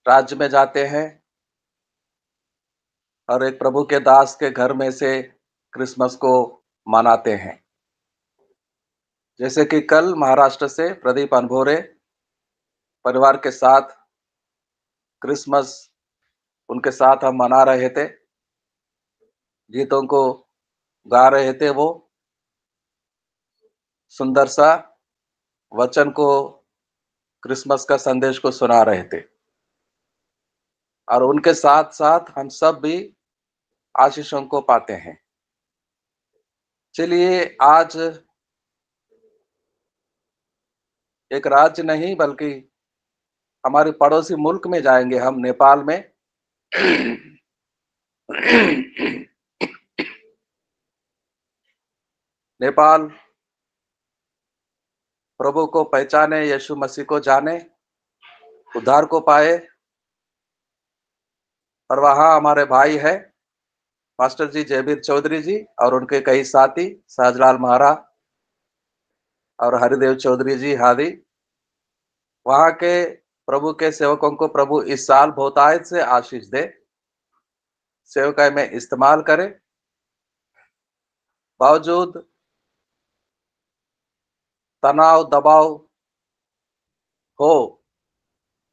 राज्य में जाते हैं और एक प्रभु के दास के घर में से क्रिसमस को मनाते हैं। जैसे कि कल महाराष्ट्र से प्रदीप अनभोरे परिवार के साथ क्रिसमस उनके साथ हम मना रहे थे, गीतों को गा रहे थे, वो सुंदर सा वचन को, क्रिसमस का संदेश को सुना रहे थे और उनके साथ साथ हम सब भी आशीषों को पाते हैं। चलिए आज एक राज्य नहीं बल्कि हमारे पड़ोसी मुल्क में जाएंगे, हम नेपाल में। नेपाल प्रभु को पहचाने, यीशु मसीह को जाने, उद्धार को पाए। और वहां हमारे भाई है मास्टर जी जयवीर चौधरी जी और उनके कई साथी सहजलाल महारा और हरिदेव चौधरी जी हादी। वहां के प्रभु के सेवकों को प्रभु इस साल बहुतायत से आशीष दे, सेवकाई में इस्तेमाल करे। बावजूद तनाव दबाव हो,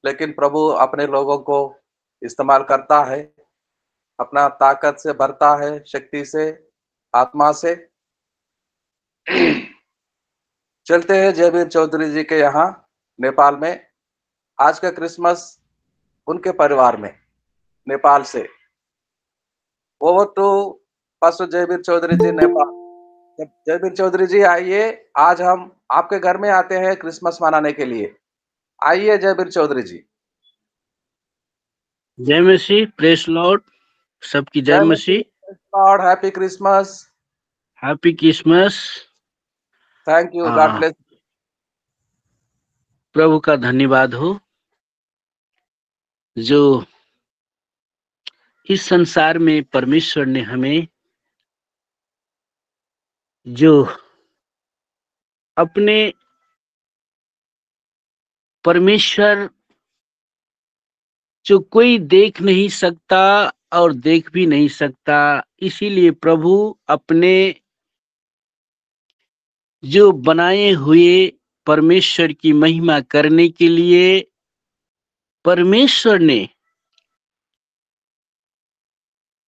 लेकिन प्रभु अपने लोगों को इस्तेमाल करता है, अपना ताकत से भरता है, शक्ति से, आत्मा से। चलते हैं जयवीर चौधरी जी के यहाँ नेपाल में। आज का क्रिसमस उनके परिवार में नेपाल से। Over to pastor Jaivir Chaudhary ji Nepal. Jaivir Chaudhary ji आइए, आज हम आपके घर में आते हैं क्रिसमस मनाने के लिए। आइए जयवीर चौधरी जी। जय मसीह, प्रेस लॉर्ड, सबकी जय मसीह। Lord, happy Christmas. Happy Christmas. Thank you, God bless. प्रभु का धन्यवाद हो जो इस संसार में परमेश्वर ने हमें जो अपने परमेश्वर जो कोई देख नहीं सकता और देख भी नहीं सकता, इसीलिए प्रभु अपने जो बनाए हुए परमेश्वर की महिमा करने के लिए परमेश्वर ने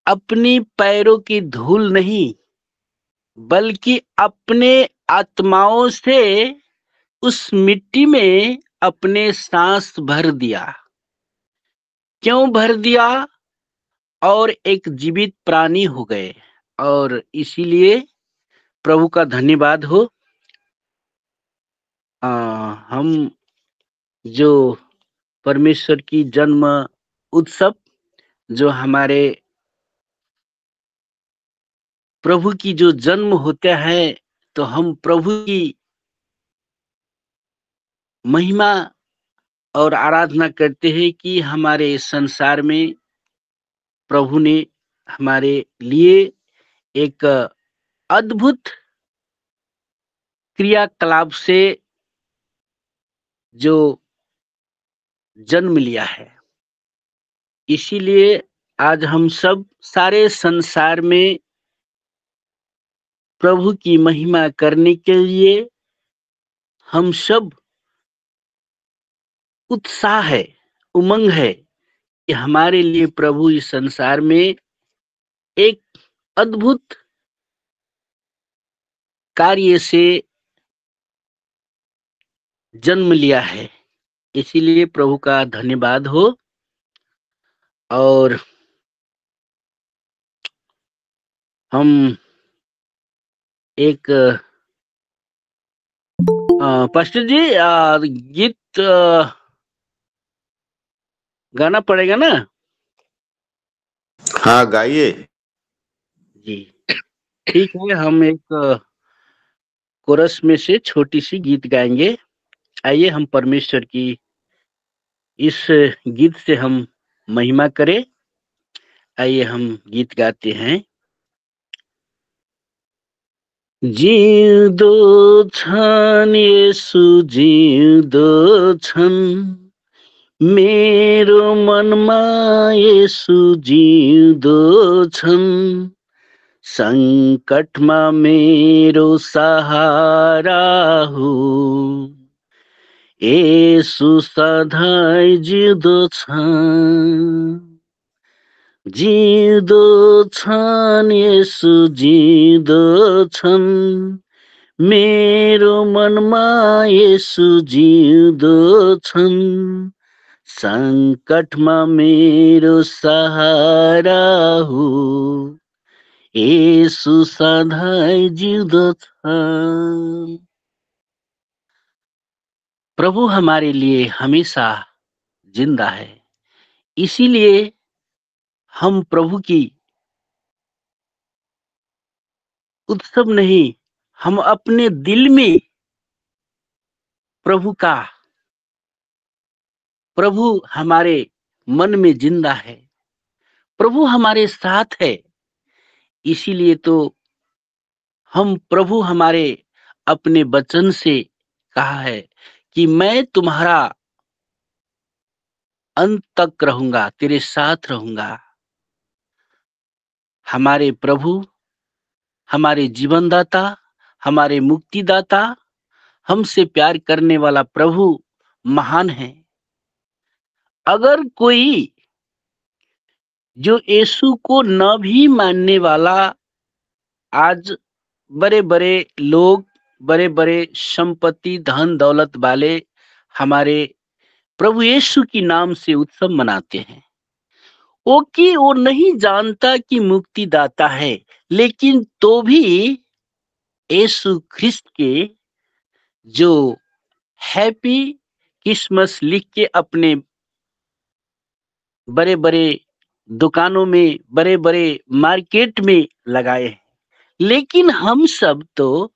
अपनी पैरों की धूल नहीं बल्कि अपने आत्माओं से उस मिट्टी में अपने सांस भर दिया। क्यों भर दिया? और एक जीवित प्राणी हो गए। और इसीलिए प्रभु का धन्यवाद हो। हम जो परमेश्वर की जन्म उत्सव जो हमारे प्रभु की जो जन्म होता है, तो हम प्रभु की महिमा और आराधना करते हैं कि हमारे संसार में प्रभु ने हमारे लिए एक अद्भुत क्रियाकलाप से जो जन्म लिया है। इसीलिए आज हम सब सारे संसार में प्रभु की महिमा करने के लिए हम सब उत्साह है, उमंग है कि हमारे लिए प्रभु इस संसार में एक अद्भुत कार्य से जन्म लिया है। इसीलिए प्रभु का धन्यवाद हो। और हम एक पास्टर जी गीत गाना पड़ेगा ना? हाँ, गाइए जी ठीक है। हम एक कोरस में से छोटी सी गीत गाएंगे। आइए हम परमेश्वर की इस गीत से हम महिमा करें। आइए हम गीत गाते हैं। जिउँदो छन् येशू जिउँदो छन्, मेरो मनमा येशू जिउँदो छन्, संकटमा मेरो सहारा हो। येशू सधैँ जिउँदो छन्, जिउँदो छन्, येशू जिउँदो छन्, मेरो मनमा येशू जिउँदो छन्, संकटमा मेरो सहारा हो। येशू सधैँ जिउँदो छन्। प्रभु हमारे लिए हमेशा जिंदा है, इसीलिए हम प्रभु की उत्सव नहीं, हम अपने दिल में प्रभु हमारे मन में जिंदा है, प्रभु हमारे साथ है। इसीलिए तो हम प्रभु हमारे अपने वचन से कहा है कि मैं तुम्हारा अंत तक रहूंगा, तेरे साथ रहूंगा। हमारे प्रभु, हमारे जीवनदाता, हमारे मुक्तिदाता, हमसे प्यार करने वाला प्रभु महान है। अगर कोई जो यीशु को न भी मानने वाला, आज बड़े-बड़े लोग, बड़े-बड़े संपत्ति, धन दौलत वाले हमारे प्रभु यीशु की नाम से उत्सव मनाते हैं, वो नहीं जानता कि मुक्तिदाता है, लेकिन तो भी यीशु ख्रिस्त के जो हैप्पी क्रिसमस लिख के अपने बड़े-बड़े दुकानों में, बड़े-बड़े मार्केट में लगाए हैं। लेकिन हम सब तो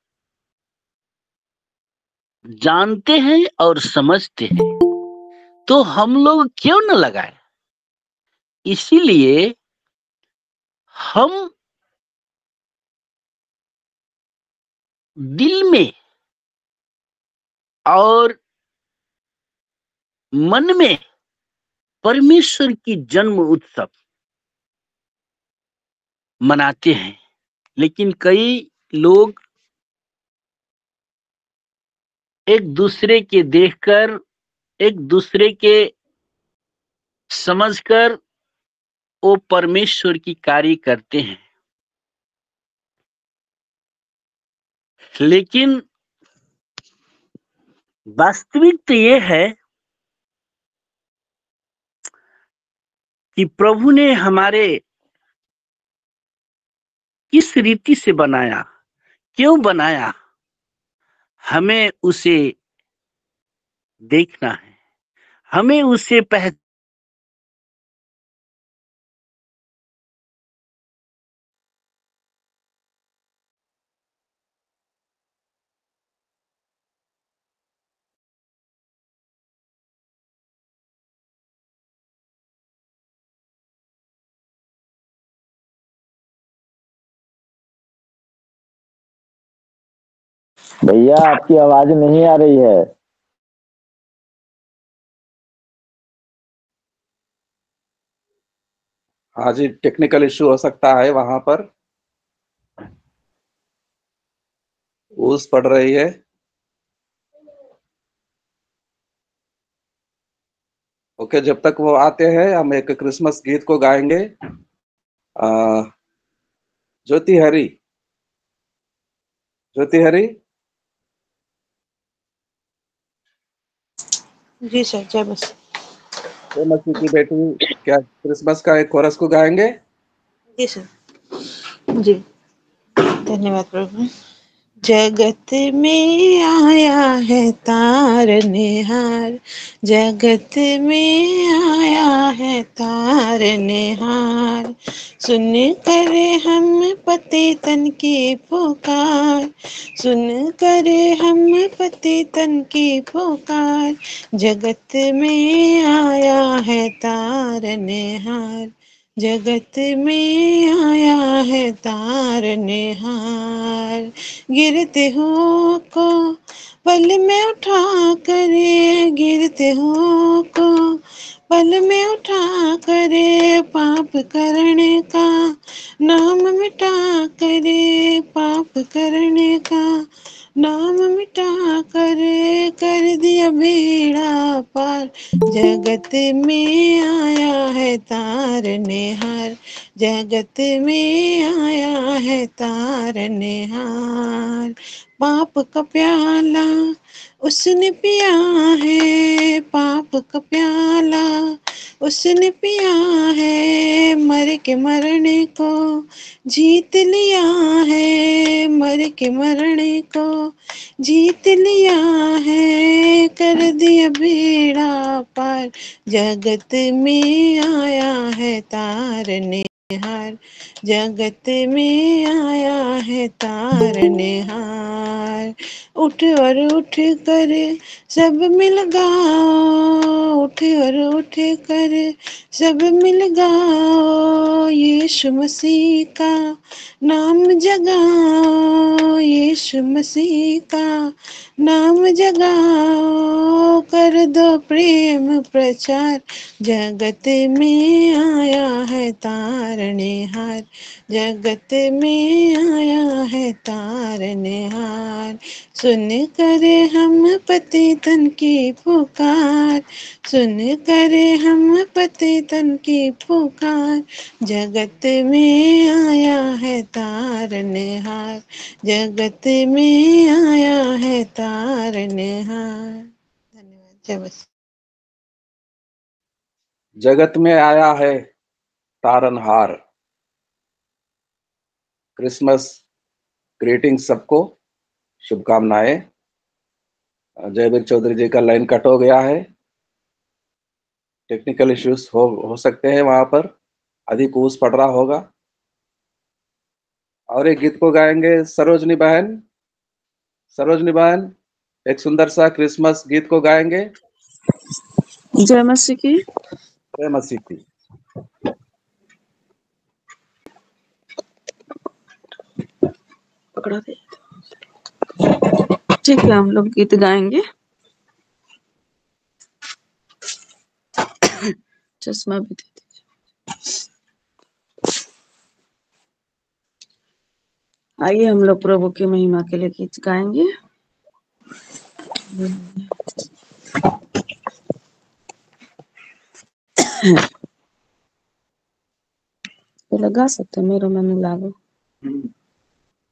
जानते हैं और समझते हैं, तो हम लोग क्यों न लगाए? इसीलिए हम दिल में और मन में परमेश्वर की जन्म उत्सव मनाते हैं। लेकिन कई लोग एक दूसरे के देखकर, एक दूसरे के समझकर वो परमेश्वर की कार्य करते हैं। लेकिन वास्तविक तो ये है कि प्रभु ने हमारे किस रीति से बनाया, क्यों बनाया, हमें उसे देखना है, हमें उसे भैया आपकी आवाज नहीं आ रही है। हाँ जी, टेक्निकल इश्यू हो सकता है वहां पर। ओस पड़ रही है। ओके, जब तक वो आते हैं हम एक क्रिसमस गीत को गाएंगे। ज्योति हरी, ज्योति हरी। जी सर, जय मसीह। जय मसीह की बेटी, क्या क्रिसमस का एक कोरस को गाएंगे? जी सर, जी धन्यवाद प्रभु। जगत में आया है तारनेहार, जगत में आया है तारनेहार, सुन करे हम पतितन की पुकार, सुन करे हम पतितन की पुकार, जगत में आया है तारनेहार, जगत में आया है तारनेहार, गिरते हुओं को पल में उठा करे गिरते हो को, पल में उठा करे पाप करने का, नाम मिटा करे पाप करने का, नाम मिटा कर दिया बेड़ा पार। जगत में आया है तारने हार, जगत में आया है तारने हार। पाप का प्याला उसने पिया है, पाप का प्याला उसने पिया है, मर के मरने को जीत लिया है, मर के मरने को जीत लिया है, कर दिया बेड़ा पार। जगत में आया है तारने हार, जगत में आया है तारने हार। उठ और उठ कर सब मिल गाओ, उठ और उठ कर सब मिल गाओ, यीशु मसीह का नाम जगाओ, यीशु मसीह का नाम जगाओ, कर दो प्रेम प्रचार। जगत में आया है तारने हार, जगत में आया है तारने हार। सुन करे हम पतितन की पुकार, सुन करे हम पतितन की पुकार, जगत में आया है तारने हार, जगत में आया है तारने हार। धन्यवाद। जय मसीह। जगत में आया है तारनहार। क्रिसमस ग्रीटिंग सबको, शुभकामनाएं। जयवीर चौधरी जी का लाइन कट हो गया है, टेक्निकल इश्यूज हो सकते हैं वहां पर, अधिक ऊस पड़ रहा होगा। और एक गीत को गाएंगे सरोजनी बहन, सरोजनी बहन एक सुंदर सा क्रिसमस गीत को गाएंगे। जय मसीह की। जय मसीह की। पकड़ा दे। ठीक है, हम लोग गीत गाएंगे। चश्मा भी दे दीजिए। आइए हम लोग प्रभु की महिमा के लिए गीत गाएंगे। ये लगा सकते मेरो मन लागो।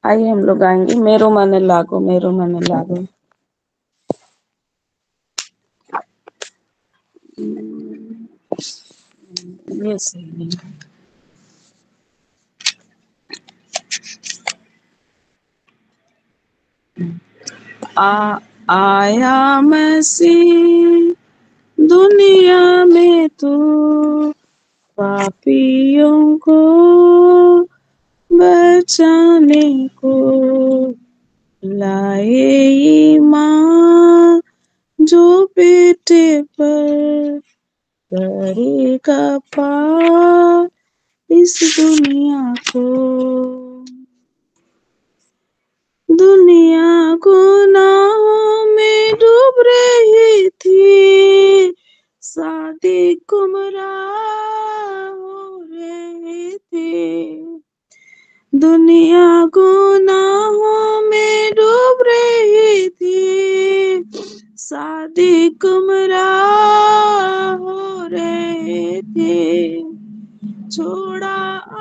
आइए हम लोग गाएंगे, मेरो मन लागो, मेरो मन लागो। ये सही नहीं। आया मसीह दुनिया में तो पापियों को बचाने को, लाए ईमान जो बेटे पर करेगा पार इस दुनिया को। दुनिया गुनाहों में डूब रही थी, शादी गुमराह हो रहे थे। दुनिया गुनाहों में डूब रही थी, शादी गुमराह हो रहे थे। छोड़ा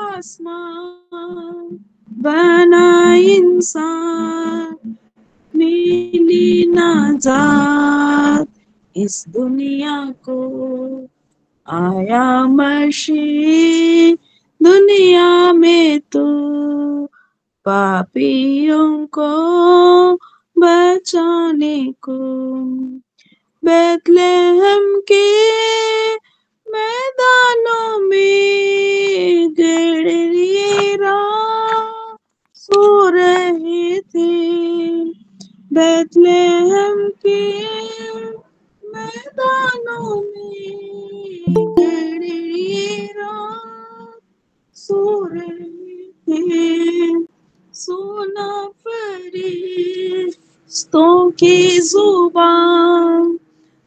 आसमान बना इंसान, मिली नाजात इस दुनिया को। आया मसीह दुनिया में तो पापियों को बचाने को। बैतलहम के मैदानों में गडरिया सो रहे थे। बैतलहम के मैदानों में गडरिया सो रहे थे। सोना फरिश्तों की जुबान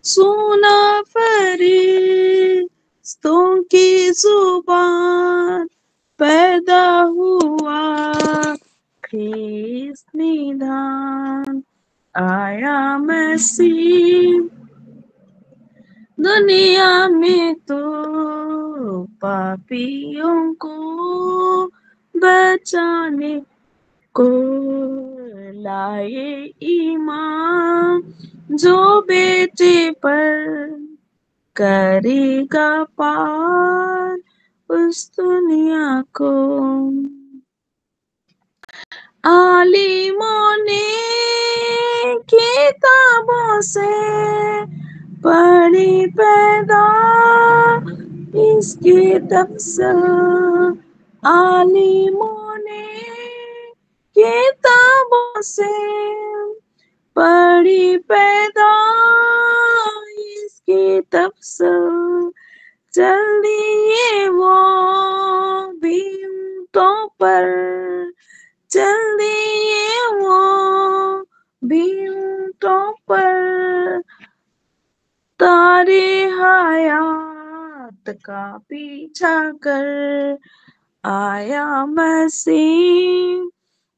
सुना फरिश्तों की जुबान पैदा हुआ ख्रिस्त निदान आया मसीह दुनिया में तो पापियों को बचाने को लाए ईमान जो बेटे पर करेगा पार उस दुनिया को। आलिमों ने किताबों से पढ़ी पैदा इसकी तफसील आलिमों ने किताबों से पढ़ी पैदा इसकी तफसील चल दिए वो भी ऊँटों पर चल दिए वो भी ऊँटों पर तारे हयात का पीछा कर आया मसीह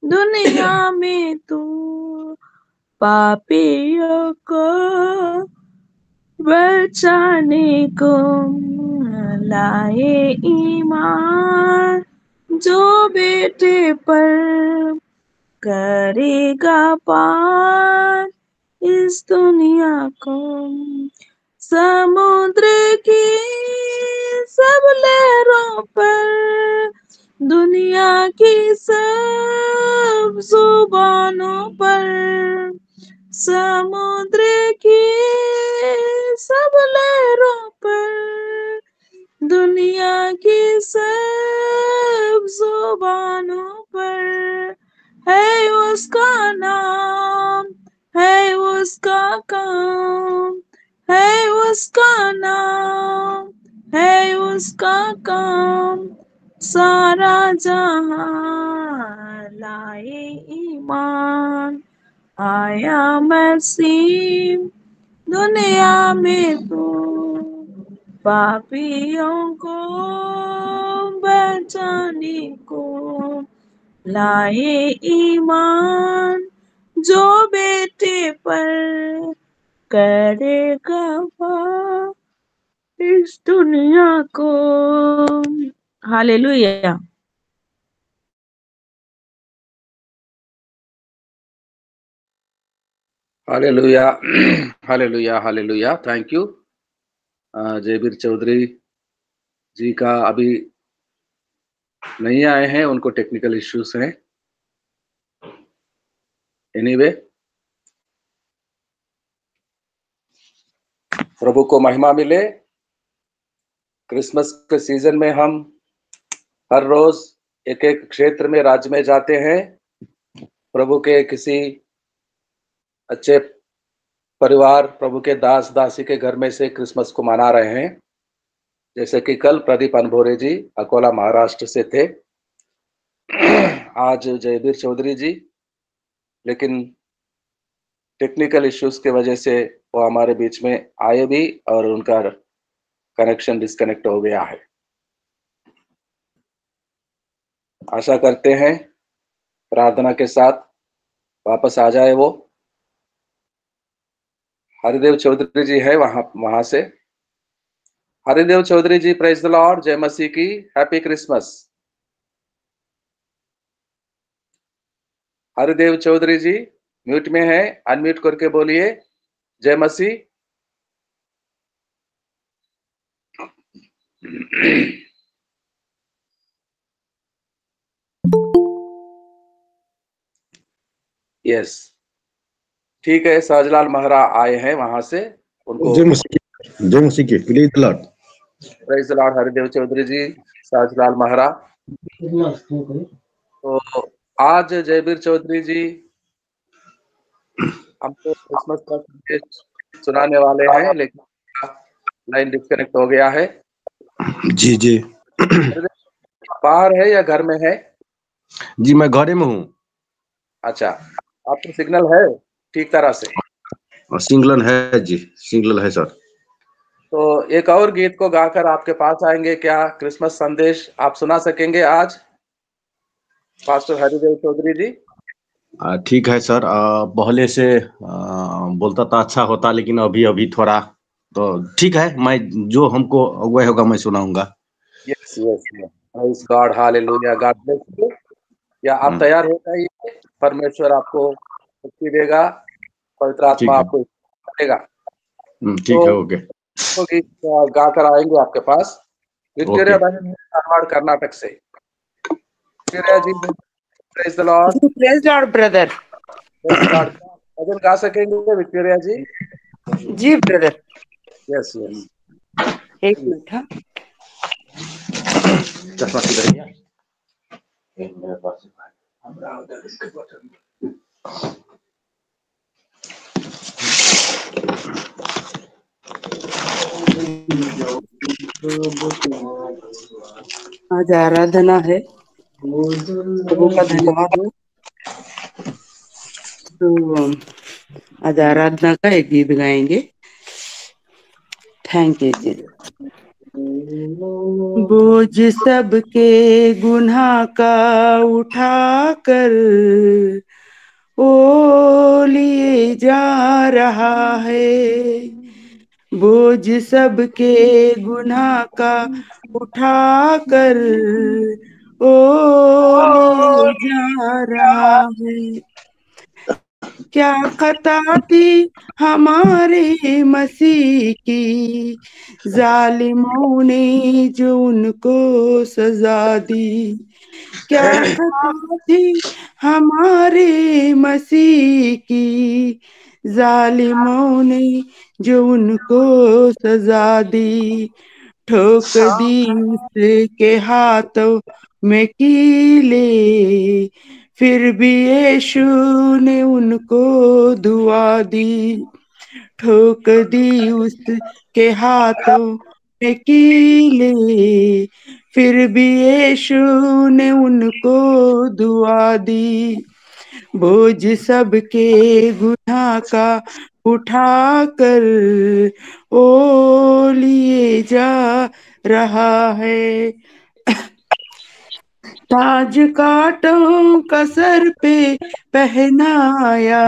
दुनिया में तू पापियों को बचाने को लाए ईमान जो बेटे पर करेगा पार इस दुनिया को। समुद्र की सब लहरों पर दुनिया की सब जुबानों पर समुद्र की सब लहरों पर दुनिया की सब जुबानों पर है उसका नाम है उसका काम है उसका नाम है उसका काम सारा जहां लाए ईमान आया मसीह दुनिया में तू पापियों को बचाने को लाए ईमान जो बेटे पर करेगा पार इस दुनिया को। Hallelujah. Hallelujah hallelujah hallelujah. Thank you. Jaivir Chaudhary ji का अभी नहीं आए हैं, उनको टेक्निकल इश्यूज हैं। एनीवे, प्रभु को महिमा मिले। क्रिसमस के सीजन में हम हर रोज एक एक क्षेत्र में राज्य में जाते हैं, प्रभु के किसी अच्छे परिवार, प्रभु के दास दासी के घर में से क्रिसमस को मना रहे हैं। जैसे कि कल प्रदीप अनभोरे जी अकोला महाराष्ट्र से थे, आज जयवीर चौधरी जी, लेकिन टेक्निकल इश्यूज के वजह से वो हमारे बीच में आए भी और उनका कनेक्शन डिस्कनेक्ट हो गया है। आशा करते हैं प्रार्थना के साथ वापस आ जाए वो। हरिदेव चौधरी जी है वहां से। हरिदेव चौधरी जी, प्रेज द लॉर्ड, जय मसीह की, हैप्पी क्रिसमस। हरिदेव चौधरी जी म्यूट में है, अनम्यूट करके बोलिए जय मसीह। यस, ठीक है। सहजलाल महरा आए हैं वहां से, उनको जय मसीह की, praise the lord. Praise the lord. Haridev Chaudhary ji, Sahajlal Mahra. तो आज जयवीर चौधरी जी हमको क्रिसमस का संदेश सुनाने वाले हैं, लेकिन लाइन डिस्कनेक्ट हो गया है। जी जी। बाहर है या घर में है? जी मैं घरे में हूँ। अच्छा, आपको सिग्नल है? ठीक तरह से? सिंगलन है जी, सिंगलन है सर। तो एक और गीत को गाकर आपके पास आएंगे, क्या क्रिसमस संदेश आप सुना सकेंगे आज पास्टर हरिदेव चौधरी जी? ठीक है सर। पहले से बोलता तो अच्छा होता, लेकिन अभी अभी थोड़ा तो ठीक है। मैं जो हमको अगुआ होगा मैं सुनाऊंगा। Yes yes, praise God, hallelujah, God bless you. या आप तैयार हो जाइए, परमेश्वर आपको शक्ति देगा, पवित्र आत्मा आपको देगा। ठीक है, ओके। तो गीत गाकर आएंगे आपके पास, विक्टोरिया बहन धारवाड़ कर्नाटक से। Victoria ji, praise the lord. Praise lord brother. Praise God. भजन गा सकेंगे विक्टोरिया जी? जी ब्रदर। यस यस, एक मिनट। हाँ, चश्मा किधर गया? मेरे पास आज आराधना है, प्रभु का धन्यवाद हो। तो आज आराधना का एक गीत गाएंगे। थैंक यू जी। बोझ सबके गुनाह का उठा कर ओ लिए जा रहा है। बोझ सबके गुनाह का उठा कर ओ लिए जा रहा है। क्या खता थी हमारे मसीह की, जालिमों ने जो उनको सजा दी। क्या खता थी हमारे मसीह की, जालिमों ने जो उनको सजा दी। ठोक दी उसके हाथों में कीले, फिर भी यीशु ने उनको दुआ दी। ठोक दी उसके हाथों में कीले, फिर भी यीशु ने उनको दुआ दी। बोझ सबके गुनाह का उठा कर ओ लिए जा रहा है। ताज कांटों का सर पे पहनाया,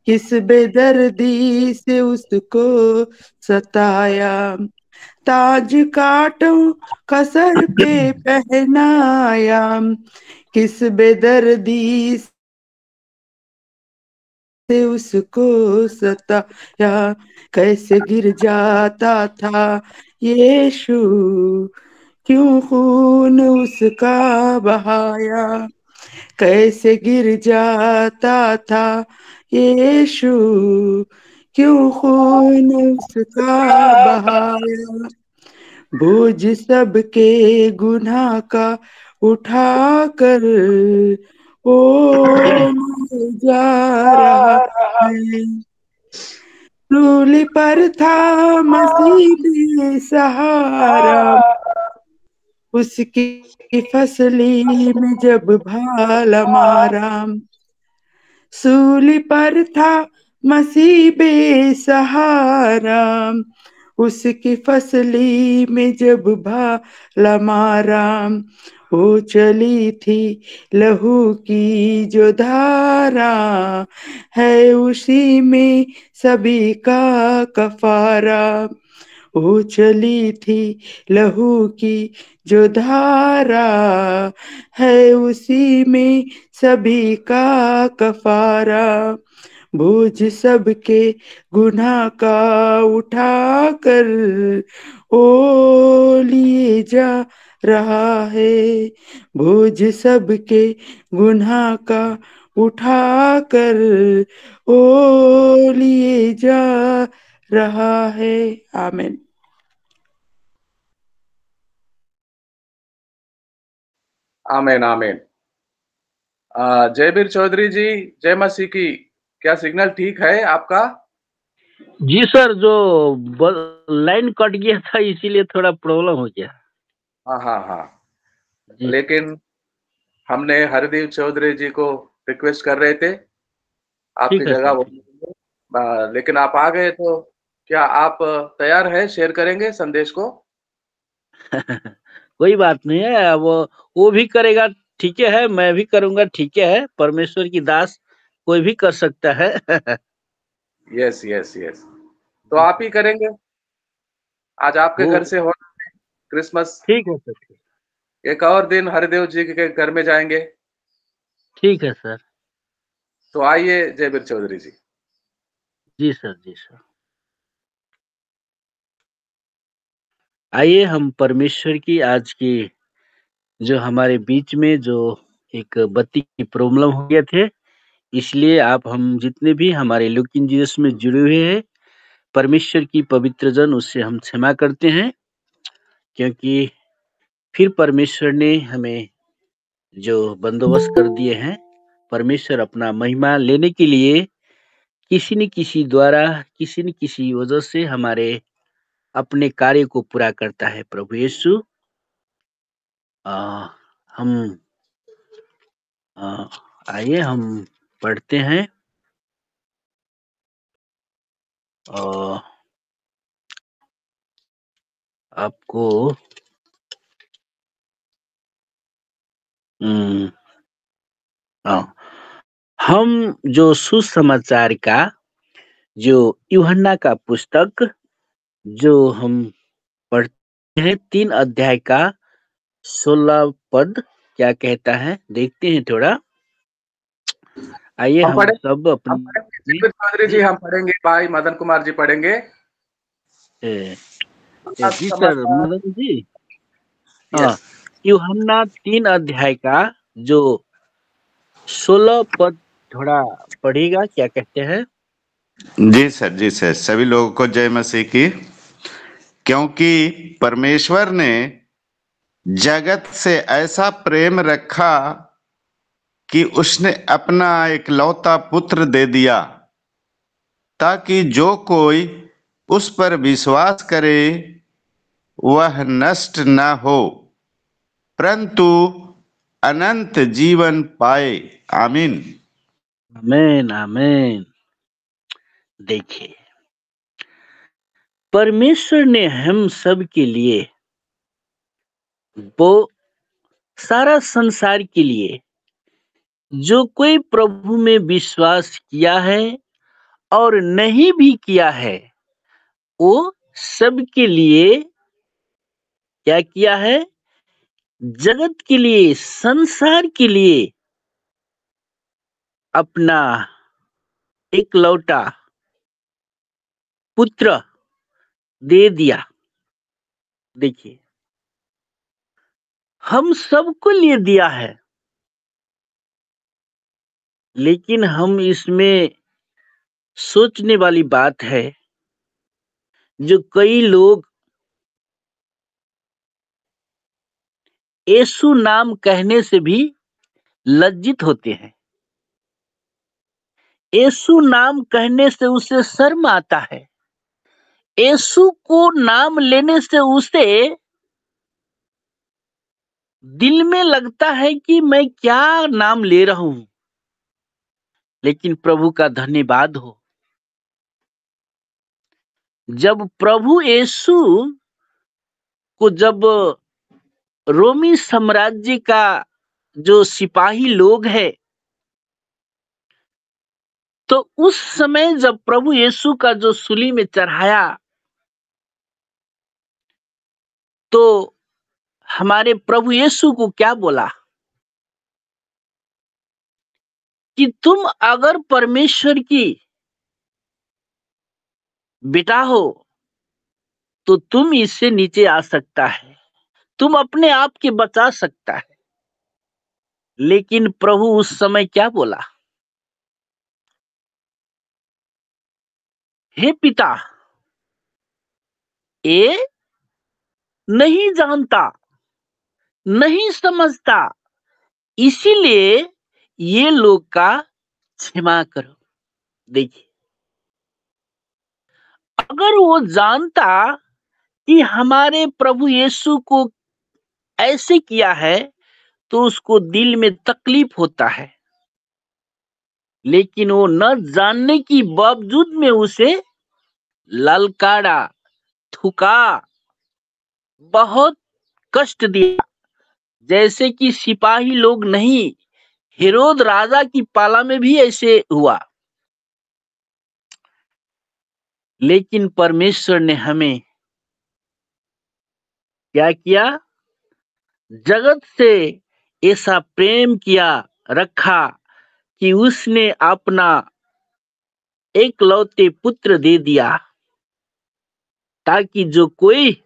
किस बेदर्दी से उसको सताया। ताज कांटों का सर पे पहनाया, किस बेदर्दी से उसको सताया। कैसे गिर जाता था यीशु, क्यों खून उसका बहाया। कैसे गिर जाता था यीशु, क्यों खून उसका बहाया। बोझ सबके गुनाह का उठा कर ओ ले जा रहा है। सूली पर था मसीह बेसहारा, उसकी फसली में जब भाला मारा। सूली पर था मसीह बेसहारा, उसकी फसली में जब भाला मारा। वो चली थी लहू की जो धारा, है उसी में सभी का कफारा। वो चली थी लहू की जो धारा, है उसी में सभी का कफारा। बोझ सबके गुनाह का उठा कर ओ लिए जा रहा है। बोझ सबके गुनाह का उठा कर ओ लिए जा रहा है। आमीन। आमीन आमीन। जयबीर चौधरी जी, जय मसीह की। क्या सिग्नल ठीक है आपका? जी सर, जो लाइन कट गया था इसीलिए थोड़ा प्रॉब्लम हो गया। हाँ हाँ हाँ, जी लेकिन हमने हरदेव चौधरी जी को रिक्वेस्ट कर रहे थे आपकी ठीक है जगह सर, वो लेकिन आप आ गए तो क्या आप तैयार हैं शेयर करेंगे संदेश को? कोई बात नहीं है। वो भी करेगा, ठीक है, मैं भी करूँगा, ठीक है। परमेश्वर की दास कोई भी कर सकता है। Yes, yes, yes. तो आप ही करेंगे? आज आपके वो घर से हो क्रिसमस। ठीक है सर, एक और दिन हरिदेव जी के घर में जाएँगे। ठीक है सर। तो आइए जयवीर चौधरी जी। जी सर, जी सर। आइए हम परमेश्वर की आज की जो हमारे बीच में जो एक बत्ती की प्रॉब्लम हो गए थे, इसलिए आप हम जितने भी हमारे लुक इन जीसस में जुड़े हुए हैं, परमेश्वर की पवित्र जन उससे हम क्षमा करते हैं, क्योंकि फिर परमेश्वर ने हमें जो बंदोबस्त कर दिए हैं, परमेश्वर अपना महिमा लेने के लिए किसी न किसी द्वारा, किसी न किसी वजह से हमारे अपने कार्य को पूरा करता है। प्रभु यीशु, अ, हम अ, आइए हम पढ़ते हैं। अ, आपको उम, हाँ, हम जो सुसमाचार का जो यूहन्ना का पुस्तक जो हम पढ़ते हैं 3 अध्याय का 16 पद क्या कहता है? देखते हैं थोड़ा। आइए हम हम पढ़े सब हम अपने पढ़ेंगे जयवीर चौधरी जी, हम पढ़ेंगे, भाई मदन कुमार जी पढ़ेंगे। ए, जी सर, समाचार। मदन जी। हाँ, यस। यूहन्ना 3 अध्याय का जो 16 पद थोड़ा पढ़िएगा, क्या कहते हैं? जी सर, सभी लोगों को जय मसीह की। क्योंकि परमेश्वर ने जगत से ऐसा प्रेम रखा कि उसने अपना इकलौता पुत्र दे दिया, ताकि जो कोई उस पर विश्वास करे वह नष्ट न हो, परंतु अनंत जीवन पाए। आमीन। आमीन, आमीन। देखिए, परमेश्वर ने हम सब के लिए, वो सारा संसार के लिए, जो कोई प्रभु में विश्वास किया है और नहीं भी किया है, वो सबके लिए क्या किया है? जगत के लिए, संसार के लिए अपना इकलौता पुत्र दे दिया। देखिए, हम सबको लिए दिया है, लेकिन हम इसमें सोचने वाली बात है, जो कई लोग यीशु नाम कहने से भी लज्जित होते हैं। यीशु नाम कहने से उसे शर्म आता है। यीशु को नाम लेने से उसे दिल में लगता है कि मैं क्या नाम ले रहा हूं। लेकिन प्रभु का धन्यवाद हो, जब प्रभु यीशु को जब रोमी साम्राज्य का जो सिपाही लोग है, तो उस समय जब प्रभु यीशु का जो सूली में चढ़ाया, तो हमारे प्रभु यीशु को क्या बोला कि तुम अगर परमेश्वर की बेटा हो तो तुम इससे नीचे आ सकता है, तुम अपने आप के बचा सकता है। लेकिन प्रभु उस समय क्या बोला? हे पिता, ये नहीं जानता, नहीं समझता, इसीलिए ये लोग का क्षमा करो। देखिए, अगर वो जानता कि हमारे प्रभु यीशु को ऐसे किया है, तो उसको दिल में तकलीफ होता है। लेकिन वो न जानने की बावजूद में उसे ललकारा, थूका, बहुत कष्ट दिया। जैसे कि सिपाही लोग नहीं, हेरोद राजा की पाला में भी ऐसे हुआ। लेकिन परमेश्वर ने हमें क्या किया? जगत से ऐसा प्रेम किया रखा कि उसने अपना एकलौते पुत्र दे दिया, ताकि जो कोई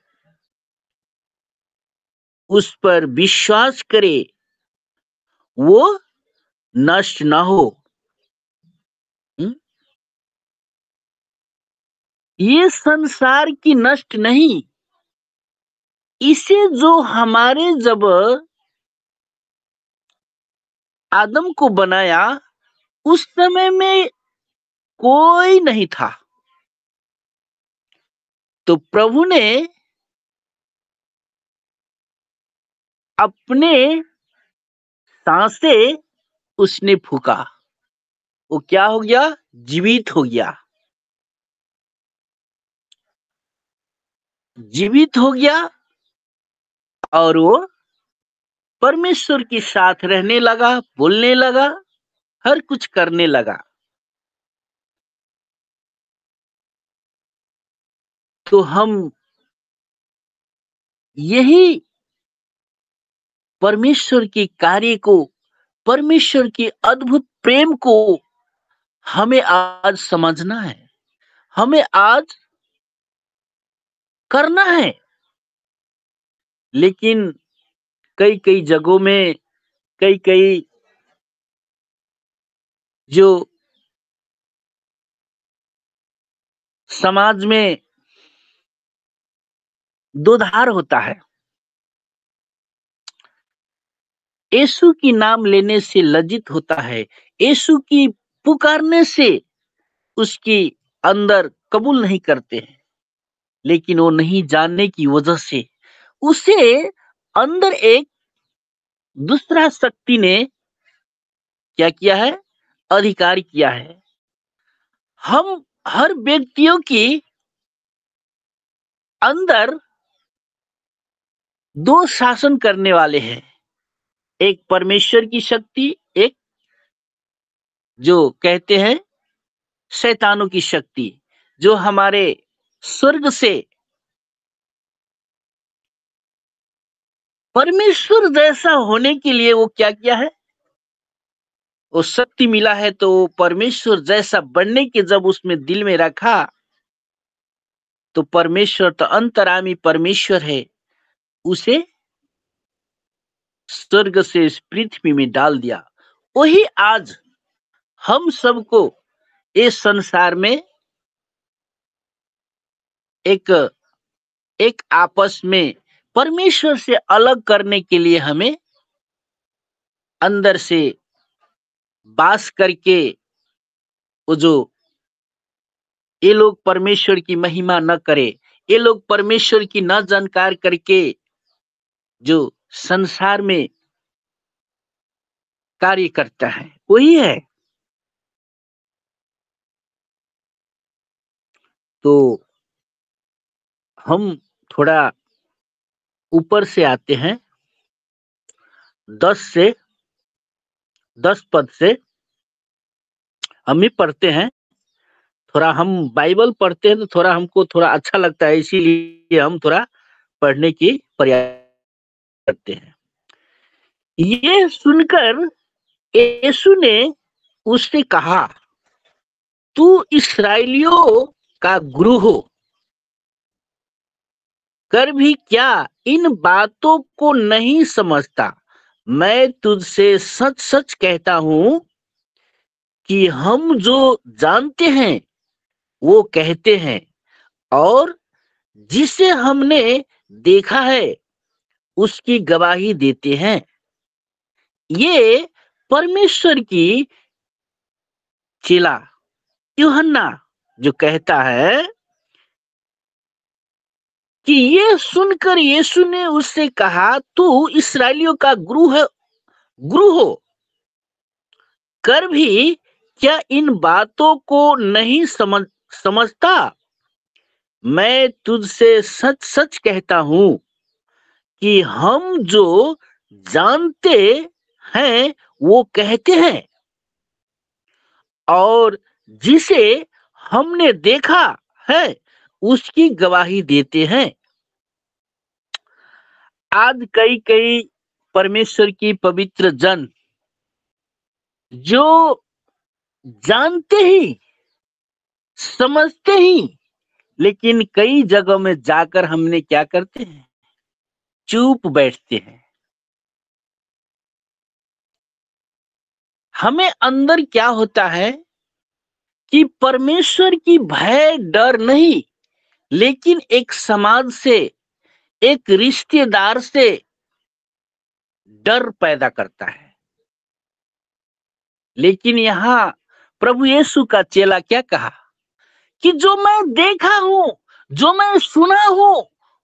उस पर विश्वास करे वो नष्ट ना हो। ये संसार की नष्ट नहीं, इसे जो हमारे जब आदम को बनाया उस समय में कोई नहीं था, तो प्रभु ने अपने सांसे उसने फूका, वो क्या हो गया? जीवित हो गया, जीवित हो गया और वो परमेश्वर के साथ रहने लगा, बोलने लगा, हर कुछ करने लगा। तो हम यही परमेश्वर के कार्य को, परमेश्वर के अद्भुत प्रेम को हमें आज समझना है, हमें आज करना है। लेकिन कई कई जगहों में, कई कई जो समाज में दोधार होता है, यीशु की नाम लेने से लज्जित होता है, यीशु की पुकारने से उसके अंदर कबूल नहीं करते हैं। लेकिन वो नहीं जानने की वजह से उसे अंदर एक दूसरा शक्ति ने क्या किया है? अधिकार किया है। हम हर व्यक्तियों की अंदर दो शासन करने वाले हैं, एक परमेश्वर की शक्ति, एक जो कहते हैं शैतानों की शक्ति, जो हमारे स्वर्ग से परमेश्वर जैसा होने के लिए वो क्या किया है? वो शक्ति मिला है, तो परमेश्वर जैसा बनने के जब उसमें दिल में रखा, तो परमेश्वर तो अंतरामी परमेश्वर है, उसे स्वर्ग से इस पृथ्वी में डाल दिया। वही आज हम सबको इस संसार में एक आपस में परमेश्वर से अलग करने के लिए हमें अंदर से बास करके, वो जो ये लोग परमेश्वर की महिमा न करे, ये लोग परमेश्वर की न जानकार करके जो संसार में कार्य करता है, वही है। तो हम थोड़ा ऊपर से आते हैं, 10 पद से हम ही पढ़ते हैं। थोड़ा हम बाइबल पढ़ते हैं तो थोड़ा हमको थोड़ा अच्छा लगता है, इसीलिए हम थोड़ा पढ़ने की प्रयास करते हैं। ये सुनकर यीशु ने उससे कहा, तू इस्राएलियों का गुरु हो कर भी क्या इन बातों को नहीं समझता? मैं तुझसे सच सच कहता हूं कि हम जो जानते हैं वो कहते हैं, और जिसे हमने देखा है उसकी गवाही देते हैं। ये परमेश्वर की चेला यूहन्ना जो कहता है कि ये सुनकर यीशु ने उससे कहा, तू इस्राएलियों का गुरु हो कर भी क्या इन बातों को नहीं समझता? मैं तुझसे सच सच कहता हूं कि हम जो जानते हैं वो कहते हैं, और जिसे हमने देखा है उसकी गवाही देते हैं। आज कई कई परमेश्वर की पवित्र जन जो जानते ही, समझते ही, लेकिन कई जगहों में जाकर हमने क्या करते हैं? चुप बैठते हैं। हमें अंदर क्या होता है कि परमेश्वर की भय डर नहीं, लेकिन एक समाज से, एक रिश्तेदार से डर पैदा करता है। लेकिन यहाँ प्रभु यीशु का चेला क्या कहा कि जो मैं देखा हूं, जो मैं सुना हूं,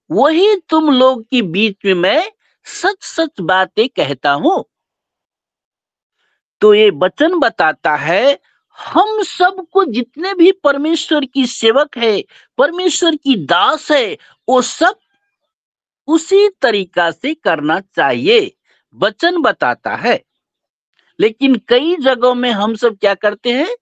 वही तुम लोग के बीच में मैं सच सच बातें कहता हूं। तो ये वचन बताता है हम सबको, जितने भी परमेश्वर की सेवक है, परमेश्वर की दास है, वो सब उसी तरीका से करना चाहिए, वचन बताता है। लेकिन कई जगहों में हम सब क्या करते हैं?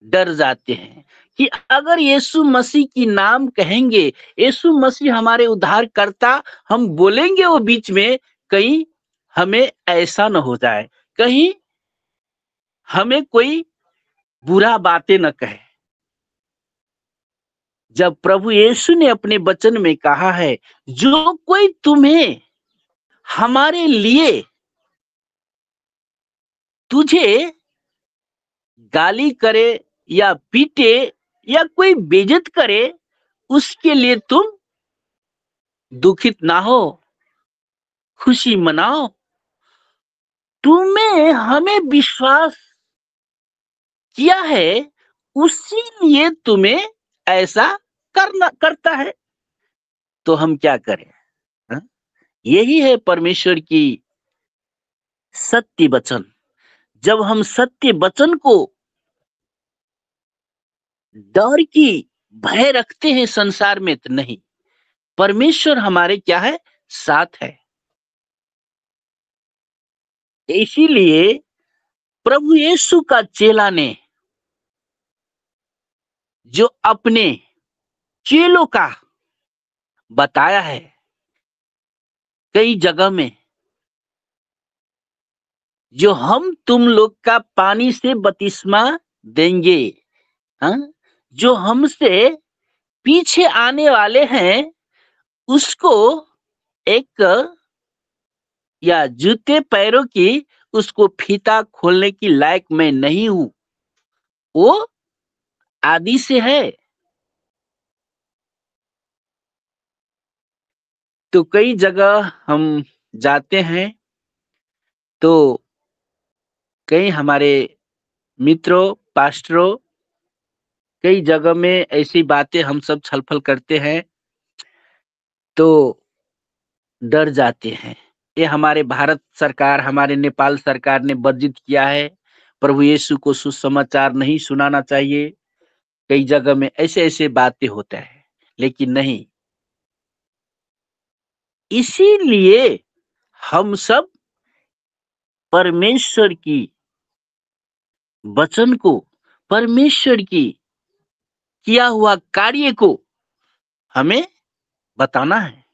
डर जाते हैं कि अगर यीशु मसीह की नाम कहेंगे, यीशु मसीह हमारे उद्धार करता, हम बोलेंगे वो बीच में, कहीं हमें ऐसा न हो जाए, कहीं हमें कोई बुरा बातें न कहे। जब प्रभु यीशु ने अपने वचन में कहा है, जो कोई तुम्हें, हमारे लिए तुझे गाली करे या पीटे या कोई बेइज्जत करे, उसके लिए तुम दुखित ना हो, खुशी मनाओ। तुम्हें हमें विश्वास किया है, उसी लिए तुम्हें ऐसा करता है। तो हम क्या करें? हा? यही है परमेश्वर की सत्य वचन। जब हम सत्य वचन को डर की भय रखते हैं संसार में, तो नहीं, परमेश्वर हमारे क्या है? साथ है। इसीलिए प्रभु यीशु का चेला ने जो अपने चेलों का बताया है, कई जगह में, जो हम तुम लोग का पानी से बपतिस्मा देंगे, हाँ? जो हमसे पीछे आने वाले हैं उसको एक, या जूते पैरों की, उसको फीता खोलने की लायक मैं नहीं हूं, वो आदि से है। तो कई जगह हम जाते हैं तो कई हमारे मित्रों, पास्टरों, कई जगह में ऐसी बातें हम सब छलफल करते हैं तो डर जाते हैं। ये हमारे भारत सरकार, हमारे नेपाल सरकार ने वर्जित किया है, प्रभु यीशु को सुसमाचार नहीं सुनाना चाहिए। कई जगह में ऐसे ऐसे बातें होता है, लेकिन नहीं, इसीलिए हम सब परमेश्वर की वचन को, परमेश्वर की किया हुआ कार्य को हमें बताना है।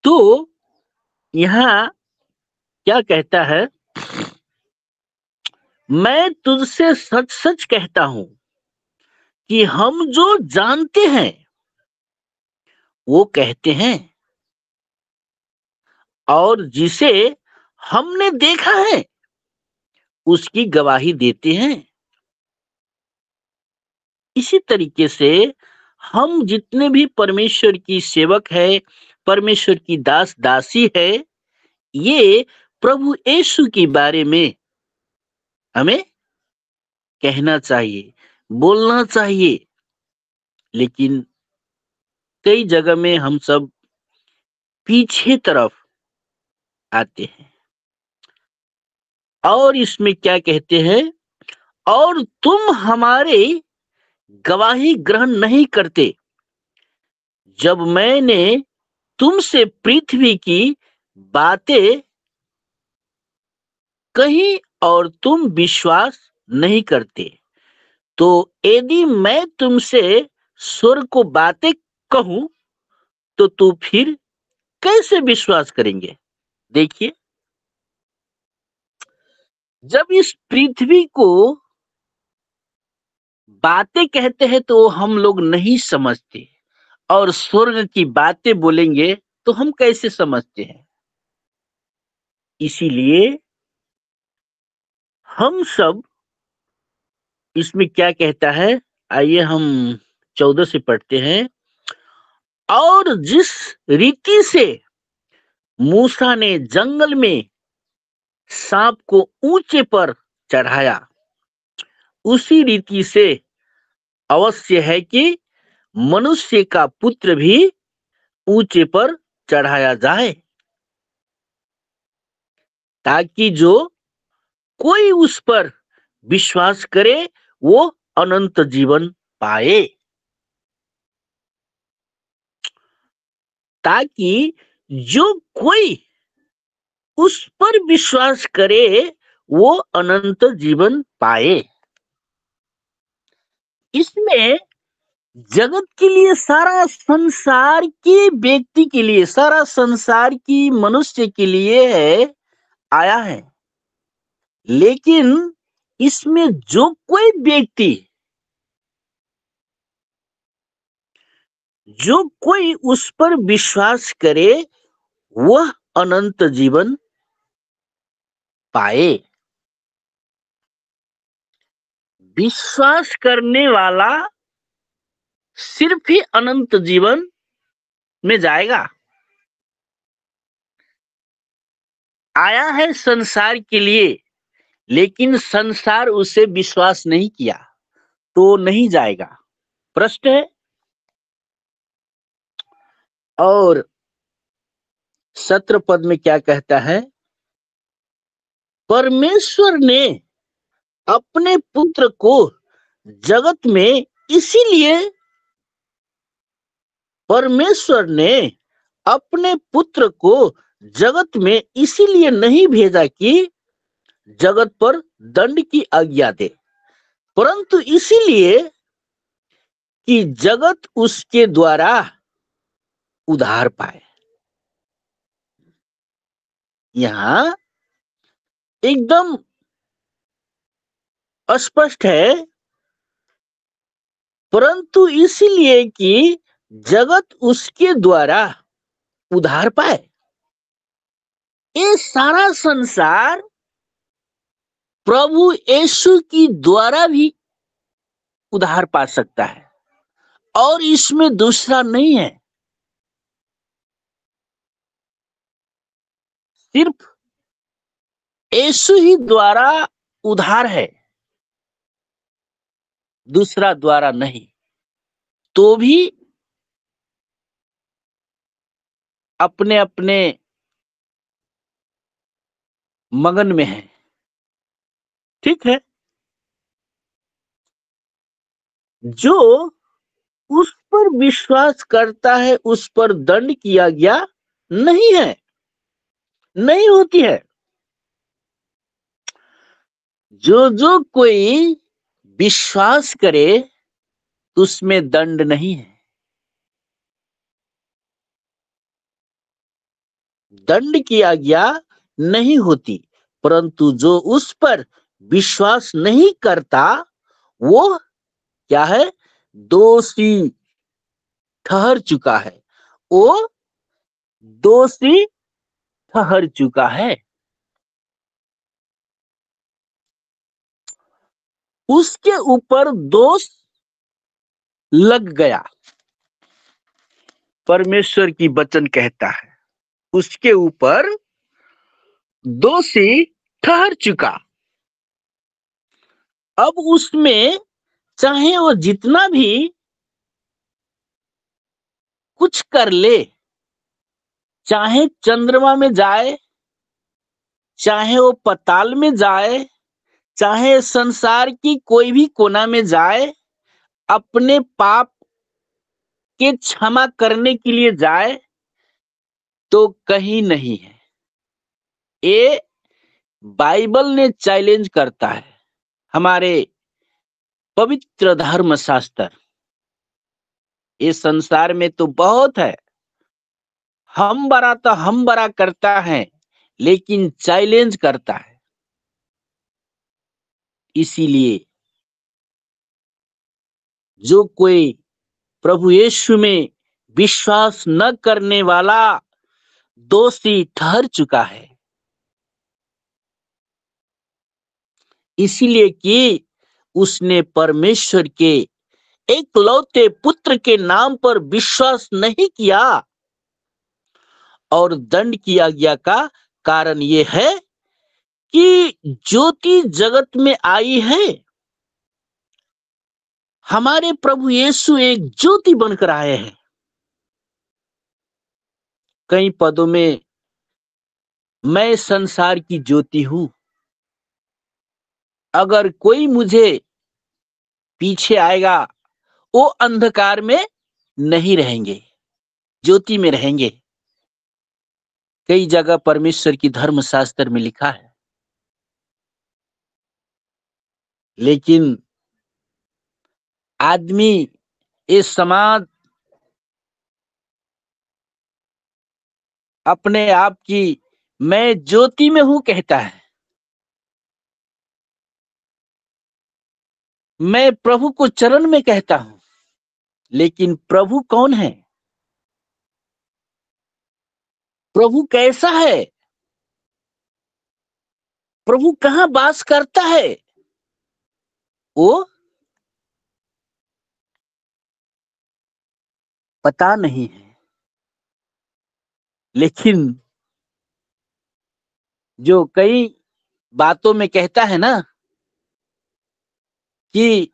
तो यहाँ क्या कहता है? मैं तुझसे सच सच कहता हूं कि हम जो जानते हैं वो कहते हैं, और जिसे हमने देखा है उसकी गवाही देते हैं। इसी तरीके से हम जितने भी परमेश्वर की सेवक है, परमेश्वर की दास दासी है, ये प्रभु यीशु के बारे में हमें कहना चाहिए, बोलना चाहिए। लेकिन कई जगह में हम सब पीछे तरफ आते हैं। और इसमें क्या कहते हैं, और तुम हमारे गवाही ग्रहण नहीं करते जब मैंने तुमसे पृथ्वी की बातें कही और तुम विश्वास नहीं करते। तो यदि मैं तुमसे स्वर्ग को बातें कहूं तो तू फिर कैसे विश्वास करेंगे? देखिए, जब इस पृथ्वी को बातें कहते हैं तो हम लोग नहीं समझते, और स्वर्ग की बातें बोलेंगे तो हम कैसे समझते हैं? इसीलिए हम सब, इसमें क्या कहता है, आइए हम 14 से पढ़ते हैं। और जिस रीति से मूसा ने जंगल में सांप को ऊंचे पर चढ़ाया, उसी रीति से अवश्य है कि मनुष्य का पुत्र भी ऊंचे पर चढ़ाया जाए, ताकि जो कोई उस पर विश्वास करे वो अनंत जीवन पाए। ताकि जो कोई उस पर विश्वास करे वो अनंत जीवन पाए। इसमें जगत के लिए, सारा संसार के व्यक्ति के लिए, सारा संसार की मनुष्य के लिए है, आया है। लेकिन इसमें जो कोई व्यक्ति, जो कोई उस पर विश्वास करे वह अनंत जीवन पाए। विश्वास करने वाला सिर्फ ही अनंत जीवन में जाएगा। आया है संसार के लिए, लेकिन संसार उसे विश्वास नहीं किया तो नहीं जाएगा। प्रश्न है। और 17 पद में क्या कहता है, परमेश्वर ने अपने पुत्र को जगत में इसीलिए, परमेश्वर ने अपने पुत्र को जगत में इसीलिए नहीं भेजा कि जगत पर दंड की आज्ञा दे, परंतु इसीलिए कि जगत उसके द्वारा उद्धार पाए। यहां एकदम स्पष्ट है, परंतु इसीलिए कि जगत उसके द्वारा उद्धार पाए। ये सारा संसार प्रभु यीशु की द्वारा भी उद्धार पा सकता है, और इसमें दूसरा नहीं है। सिर्फ यीशु ही द्वारा उद्धार है, दूसरा द्वारा नहीं। तो भी अपने अपने मगन में है। ठीक है, जो उस पर विश्वास करता है उस पर दंड किया गया नहीं है, नहीं होती है। जो कोई विश्वास करे उसमें दंड नहीं है। दंड की आज्ञा नहीं होती, परंतु जो उस पर विश्वास नहीं करता वो क्या है, दोषी ठहर चुका है। वो दोषी ठहर चुका है। उसके ऊपर दोष लग गया। परमेश्वर की वचन कहता है उसके ऊपर दोषी ठहर चुका। अब उसमें चाहे वो जितना भी कुछ कर ले, चाहे चंद्रमा में जाए, चाहे वो पताल में जाए, चाहे संसार की कोई भी कोना में जाए, अपने पाप के क्षमा करने के लिए जाए, तो कहीं नहीं है। ये बाइबल ने चैलेंज करता है, हमारे पवित्र धर्म शास्त्र। इस संसार में तो बहुत है, हम बड़ा करता है, लेकिन चैलेंज करता है। इसीलिए जो कोई प्रभु यीशु में विश्वास न करने वाला दोषी ठहर चुका है। इसीलिए कि उसने परमेश्वर के एकलौते पुत्र के नाम पर विश्वास नहीं किया, और दंड किया गया का कारण यह है कि ज्योति जगत में आई है। हमारे प्रभु यीशु एक ज्योति बनकर आए हैं। कई पदों में मैं संसार की ज्योति हूं, अगर कोई मुझे पीछे आएगा वो अंधकार में नहीं रहेंगे, ज्योति में रहेंगे। कई जगह परमेश्वर की धर्मशास्त्र में लिखा है, लेकिन आदमी, इस समाज अपने आप की मैं ज्योति में हूं कहता है। मैं प्रभु को चरण में कहता हूं, लेकिन प्रभु कौन है? प्रभु कैसा है? प्रभु कहां वास करता है? वो पता नहीं है। लेकिन जो कई बातों में कहता है ना कि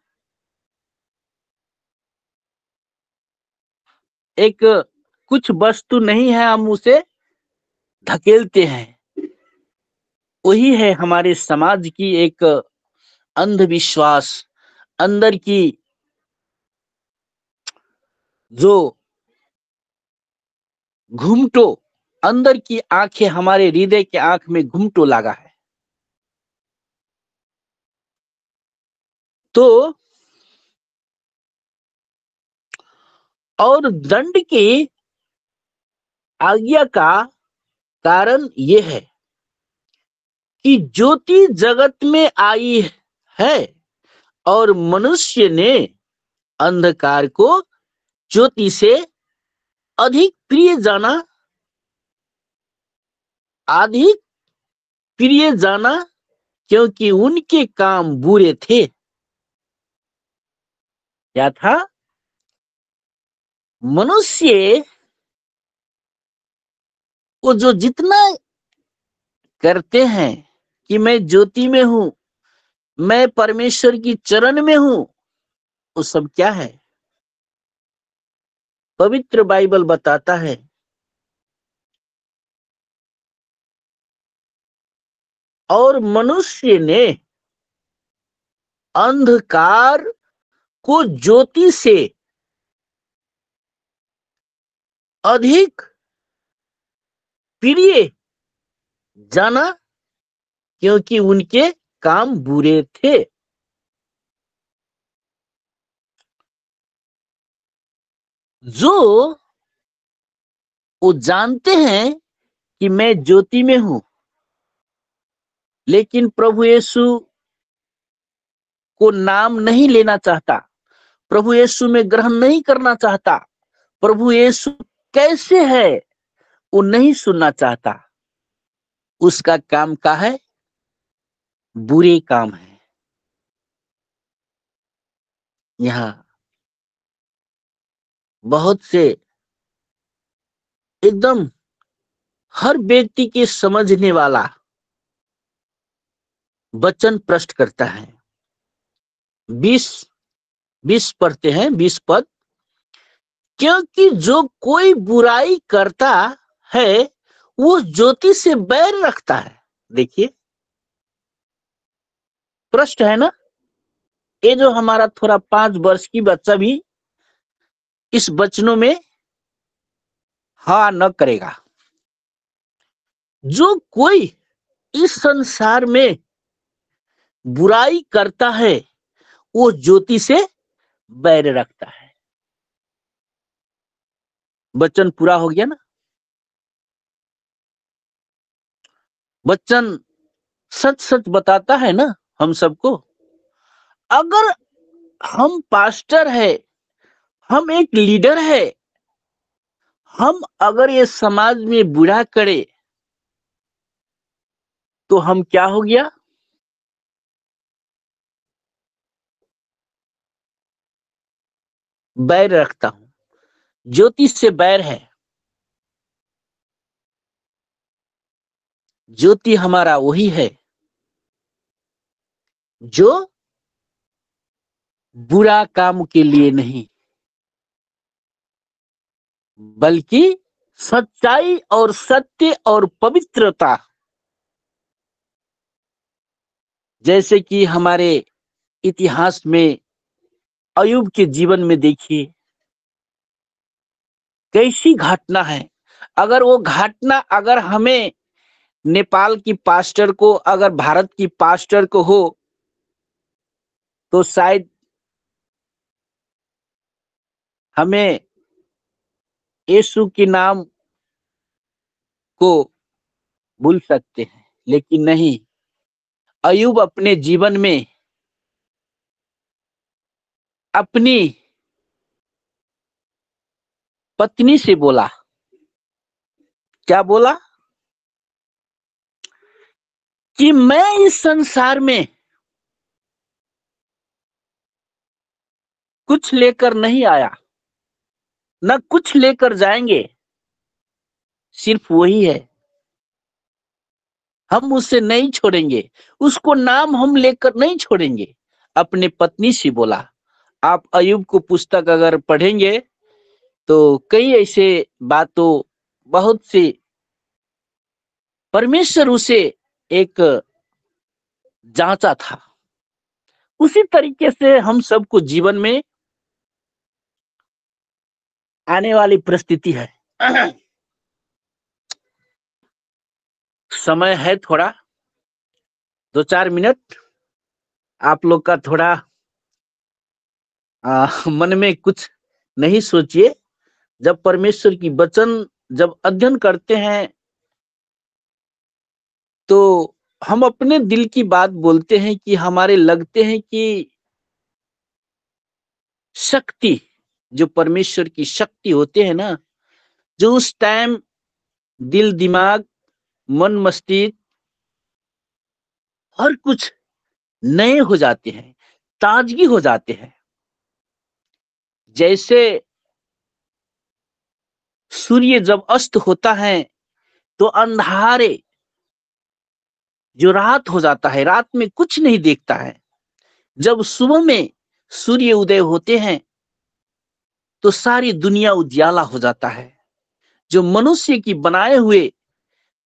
एक कुछ वस्तु नहीं है, हम उसे धकेलते हैं, वही है हमारे समाज की एक अंधविश्वास, अंदर की जो घुमटो, अंदर की आंखें, हमारे हृदय के आंख में घुमटो लगा है। तो और दंड की आज्ञा का कारण यह है कि ज्योति जगत में आई है और मनुष्य ने अंधकार को ज्योति से अधिक प्रिय जाना, क्योंकि उनके काम बुरे थे। क्या था? मनुष्य को जो जितना करते हैं कि मैं ज्योति में हूं, मैं परमेश्वर की चरण में हूं, वो सब क्या है? पवित्र बाइबल बताता है और मनुष्य ने अंधकार को ज्योति से अधिक प्रिय जाना, क्योंकि उनके काम बुरे थे। जो वो जानते हैं कि मैं ज्योति में हूं, लेकिन प्रभु यीशु को नाम नहीं लेना चाहता, प्रभु यीशु में ग्रहण नहीं करना चाहता, प्रभु यीशु कैसे है वो नहीं सुनना चाहता, उसका काम क्या है? बुरे काम है। यहाँ बहुत से एकदम हर व्यक्ति के समझने वाला वचन प्रश्न करता है। 20 पढ़ते हैं, 20 पद। क्योंकि जो कोई बुराई करता है वो ज्योति से बैर रखता है देखिए प्रश्न है ना, ये जो हमारा थोड़ा 5 वर्ष की बच्चा भी इस वचनों में हाँ न करेगा। जो कोई इस संसार में बुराई करता है वो ज्योति से बैर रखता है। वचन पूरा हो गया ना। वचन सच सच बताता है ना हम सबको। अगर हम पास्टर है, हम एक लीडर है, हम अगर ये समाज में बुरा करे तो हम क्या हो गया? बैर रखता हूं, ज्योति से बैर है। ज्योति हमारा वही है जो बुरा काम के लिए नहीं बल्कि सच्चाई और सत्य और पवित्रता, जैसे कि हमारे इतिहास में अयूब के जीवन में देखिए कैसी घटना है। अगर वो घटना अगर हमें नेपाल की पास्टर को, अगर भारत की पास्टर को हो तो शायद हमें यीशु के नाम को भूल सकते हैं, लेकिन नहीं। अयूब अपने जीवन में अपनी पत्नी से बोला, क्या बोला? कि मैं इस संसार में कुछ लेकर नहीं आया, न कुछ लेकर जाएंगे, सिर्फ वही है। हम उसे नहीं छोड़ेंगे, उसको नाम हम लेकर नहीं छोड़ेंगे। अपने पत्नी से बोला। आप अयूब को पुस्तक अगर पढ़ेंगे तो कई ऐसे बातों, बहुत से परमेश्वर उसे एक जांचा था। उसी तरीके से हम सबको जीवन में आने वाली परिस्थिति है। समय है थोड़ा 2-4 मिनट, आप लोग का थोड़ा मन में कुछ नहीं सोचिए। जब परमेश्वर की वचन जब अध्ययन करते हैं तो हम अपने दिल की बात बोलते हैं कि हमारे लगते हैं कि शक्ति, जो परमेश्वर की शक्ति होते हैं ना, जो उस टाइम दिल दिमाग मन मस्तिष्क हर कुछ नए हो जाते हैं, ताजगी हो जाते हैं। जैसे सूर्य जब अस्त होता है तो अंधारे जो रात हो जाता है, रात में कुछ नहीं देखता है। जब सुबह में सूर्य उदय होते हैं तो सारी दुनिया उजियाला हो जाता है, जो मनुष्य की बनाए हुए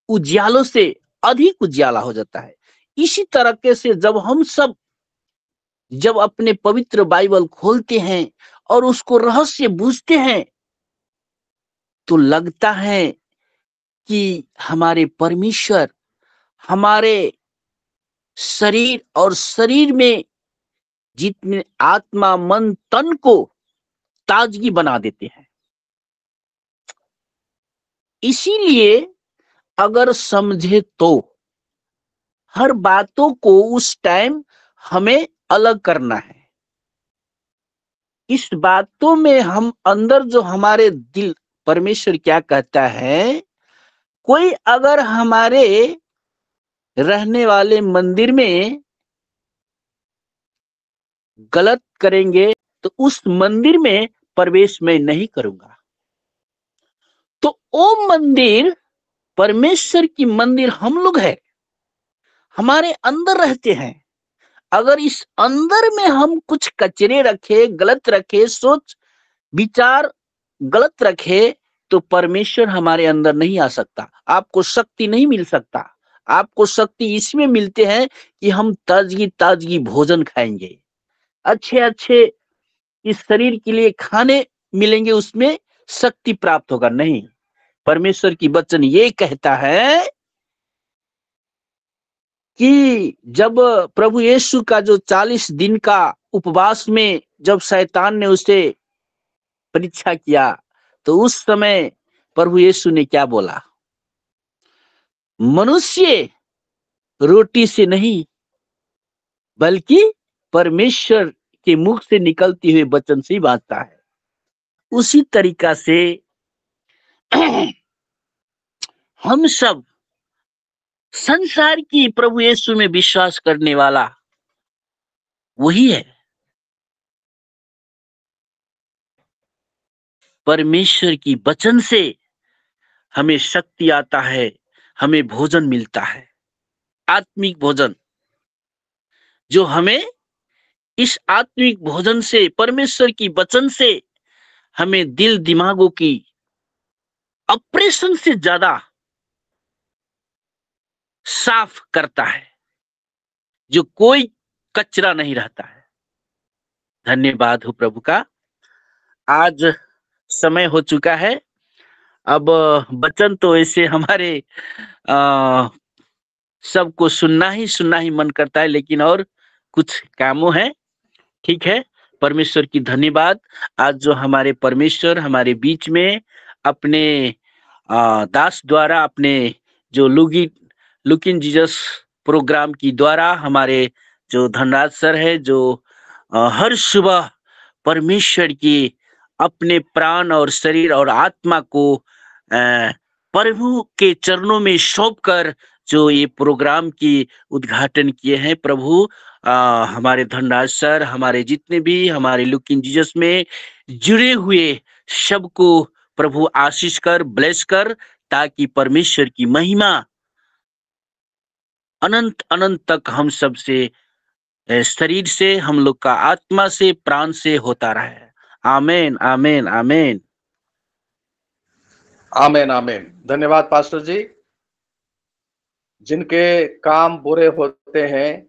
उजियालों से अधिक उजियाला हो जाता है। इसी तरीके से जब हम सब जब अपने पवित्र बाइबल खोलते हैं और उसको रहस्य बूझते हैं तो लगता है कि हमारे परमेश्वर हमारे शरीर और शरीर में जितने आत्मा मन तन को ताजगी बना देते हैं। इसीलिए अगर समझे तो हर बातों को उस टाइम हमें अलग करना है। इस बातों में हम अंदर जो हमारे दिल, परमेश्वर क्या कहता है, कोई अगर हमारे रहने वाले मंदिर में गलत करेंगे तो उस मंदिर में प्रवेश मैं नहीं करूंगा। तो वो मंदिर, परमेश्वर की मंदिर हम लोग है, हमारे अंदर रहते हैं। अगर इस अंदर में हम कुछ कचरे रखे, गलत रखे, सोच विचार गलत रखे तो परमेश्वर हमारे अंदर नहीं आ सकता, आपको शक्ति नहीं मिल सकता, आपको शक्ति इसमें मिलते हैं कि हम ताजगी ताजगी भोजन खाएंगे, अच्छे अच्छे इस शरीर के लिए खाने मिलेंगे, उसमें शक्ति प्राप्त होगा। नहीं, परमेश्वर की वचन ये कहता है कि जब प्रभु यीशु का जो 40 दिन का उपवास में जब शैतान ने उसे परीक्षा किया, तो उस समय प्रभु यीशु ने क्या बोला? मनुष्य रोटी से नहीं बल्कि परमेश्वर के मुख से निकलते हुए वचन से ही बांचता है। उसी तरीका से हम सब संसार की प्रभु यीशु में विश्वास करने वाला वही है। परमेश्वर की वचन से हमें शक्ति आता है, हमें भोजन मिलता है, आत्मिक भोजन, जो हमें इस आत्मिक भोजन से, परमेश्वर की वचन से हमें दिल दिमागों की ऑपरेशन से ज्यादा साफ करता है, जो कोई कचरा नहीं रहता है। धन्यवाद हो प्रभु का। आज समय हो चुका है। अब वचन तो ऐसे हमारे सबको सुनना ही मन करता है, लेकिन और कुछ कामों है। ठीक है, परमेश्वर की धन्यवाद। आज जो हमारे परमेश्वर हमारे बीच में अपने दास द्वारा, अपने जो लुक इन जीसस प्रोग्राम की द्वारा हमारे जो धनराज सर है, जो हर सुबह परमेश्वर की अपने प्राण और शरीर और आत्मा को प्रभु के चरणों में सौंप कर जो ये प्रोग्राम की उद्घाटन किए हैं, प्रभु हमारे धनराज सर, हमारे जितने भी हमारे लुक इन जीसस में जुड़े हुए सबको प्रभु आशीष कर, ब्लेस कर, ताकि परमेश्वर की महिमा अनंत अनंत तक हम सब से, शरीर से, हम लोग का आत्मा से, प्राण से होता रहे। आमेन, आमेन, आमेन, आमेन, आमेन। धन्यवाद पास्टर जी। जिनके काम बुरे होते हैं,